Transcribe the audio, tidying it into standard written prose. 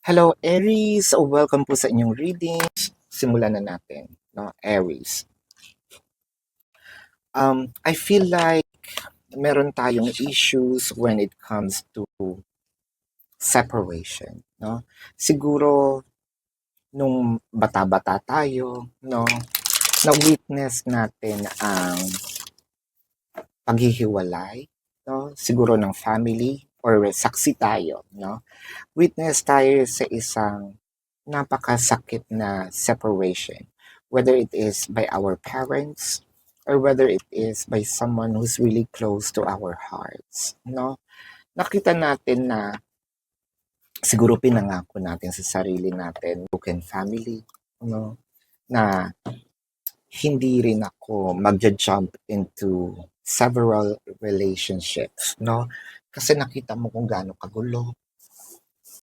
Hello, Aries! Welcome po sa inyong reading. Simulan na natin, no? Aries. I feel like meron tayong issues when it comes to separation, no? Siguro nung bata-bata tayo, no? Na-witness natin ang paghihiwalay, no? Siguro ng family or saksi tayo, no? Witness tayo sa isang napakasakit na separation, whether it is by our parents or whether it is by someone who's really close to our hearts, no? Nakita natin na siguro pinangako natin sa sarili natin, broken family, no? Na hindi rin ako magja-jump into several relationships, no? Kasi nakita mo kung gaano kagulo,